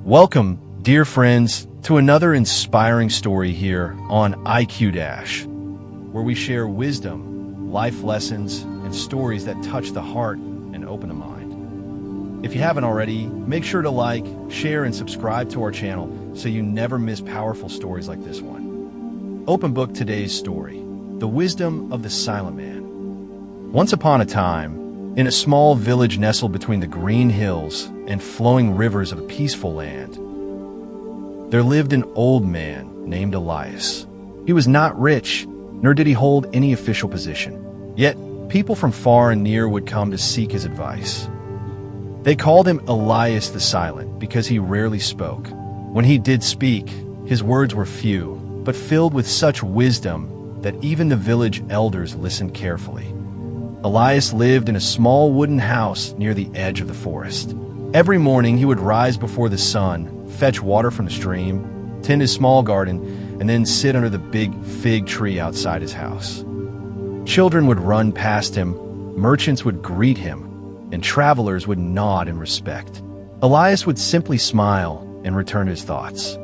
Welcome, dear friends, to another inspiring story here on IQ Dash, where we share wisdom, life lessons, and stories that touch the heart and open the mind. If you haven't already, make sure to like, share, and subscribe to our channel so you never miss powerful stories like this one. Open book today's story, The Wisdom of the Silent Man. Once upon a time, in a small village nestled between the green hills and flowing rivers of a peaceful land, there lived an old man named Elias. He was not rich, nor did he hold any official position. Yet, people from far and near would come to seek his advice. They called him Elias the Silent because he rarely spoke. When he did speak, his words were few, but filled with such wisdom that even the village elders listened carefully. Elias lived in a small wooden house near the edge of the forest. Every morning he would rise before the sun, fetch water from the stream, tend his small garden, and then sit under the big fig tree outside his house. Children would run past him, merchants would greet him, and travelers would nod in respect. Elias would simply smile and return his thoughts.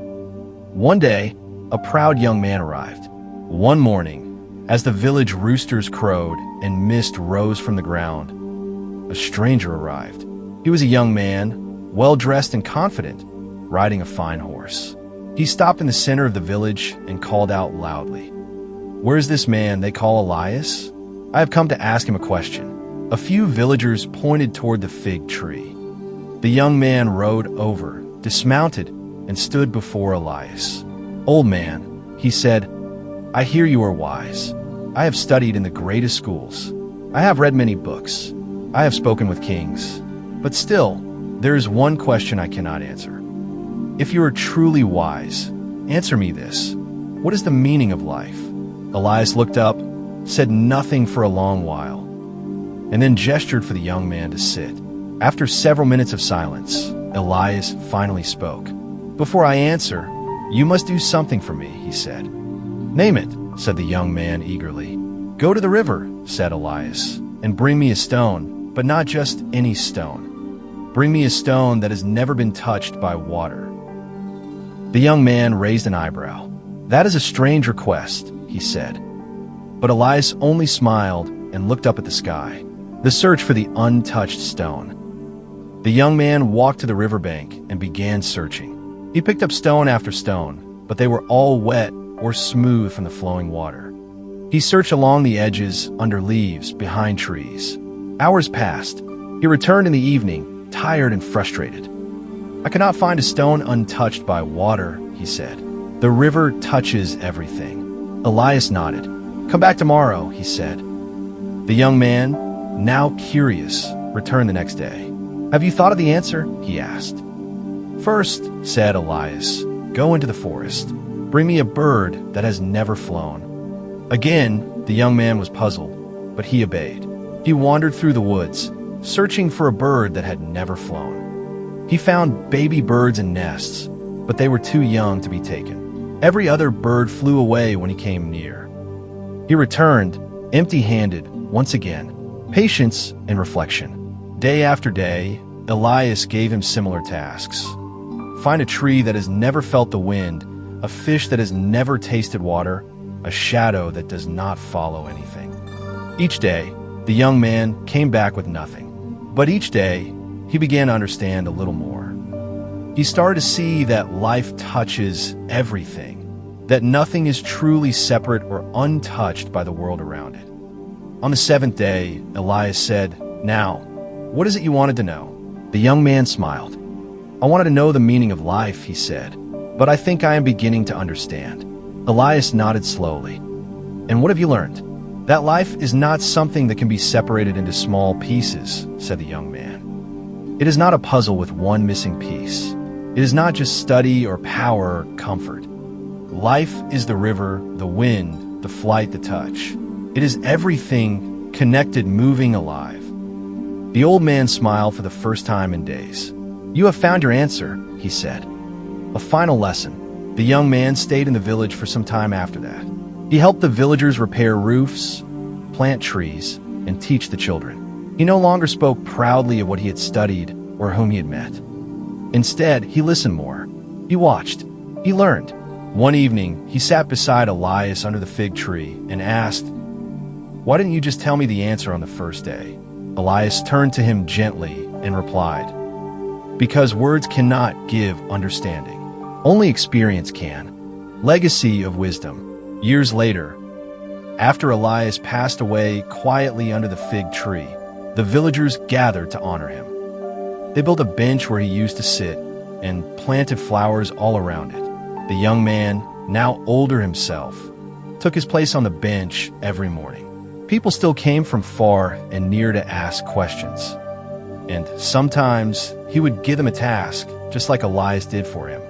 One day, a proud young man arrived. One morning, as the village roosters crowed and mist rose from the ground, a stranger arrived. He was a young man, well-dressed and confident, riding a fine horse. He stopped in the center of the village and called out loudly, "Where is this man they call Elias? I have come to ask him a question." A few villagers pointed toward the fig tree. The young man rode over, dismounted, and stood before Elias. "Old man," he said, "I hear you are wise. I have studied in the greatest schools. I have read many books. I have spoken with kings. But still, there is one question I cannot answer. If you are truly wise, answer me this. What is the meaning of life?" Elias looked up, said nothing for a long while, and then gestured for the young man to sit. After several minutes of silence, Elias finally spoke. "Before I answer, you must do something for me," he said. "Name it," said the young man eagerly. "Go to the river," said Elias, "and bring me a stone, but not just any stone. Bring me a stone that has never been touched by water." The young man raised an eyebrow. "That is a strange request," he said. But Elias only smiled and looked up at the sky, the search for the untouched stone. The young man walked to the riverbank and began searching. He picked up stone after stone, but they were all wet or smooth from the flowing water. He searched along the edges, under leaves, behind trees. Hours passed. He returned in the evening, tired and frustrated. "I cannot find a stone untouched by water," he said. "The river touches everything." Elias nodded. "Come back tomorrow," he said. The young man, now curious, returned the next day. "Have you thought of the answer?" he asked. "First," said Elias, "go into the forest. Bring me a bird that has never flown." Again, the young man was puzzled, but he obeyed. He wandered through the woods, searching for a bird that had never flown. He found baby birds in nests, but they were too young to be taken. Every other bird flew away when he came near. He returned, empty-handed, once again. Patience and reflection. Day after day, Elias gave him similar tasks. Find a tree that has never felt the wind, a fish that has never tasted water, a shadow that does not follow anything. Each day, the young man came back with nothing. But each day, he began to understand a little more. He started to see that life touches everything, that nothing is truly separate or untouched by the world around it. On the seventh day, Elias said, "Now, what is it you wanted to know?" The young man smiled. "I wanted to know the meaning of life," he said, "but I think I am beginning to understand." Elias nodded slowly. "And what have you learned?" "That life is not something that can be separated into small pieces," said the young man. "It is not a puzzle with one missing piece. It is not just study or power or comfort. Life is the river, the wind, the flight, the touch. It is everything connected, moving, alive." The old man smiled for the first time in days. "You have found your answer," he said. A final lesson. The young man stayed in the village for some time after that. He helped the villagers repair roofs, plant trees, and teach the children. He no longer spoke proudly of what he had studied or whom he had met. Instead, he listened more. He watched. He learned. One evening, he sat beside Elias under the fig tree and asked, "Why didn't you just tell me the answer on the first day?" Elias turned to him gently and replied, "Because words cannot give understanding. Only experience can." Legacy of wisdom. Years later, after Elias passed away quietly under the fig tree, the villagers gathered to honor him. They built a bench where he used to sit and planted flowers all around it. The young man, now older himself, took his place on the bench every morning. People still came from far and near to ask questions. And sometimes he would give them a task, just like Elias did for him.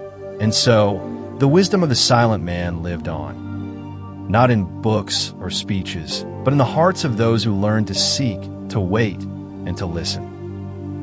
And so, the wisdom of the silent man lived on. Not in books or speeches, but in the hearts of those who learned to seek, to wait, and to listen.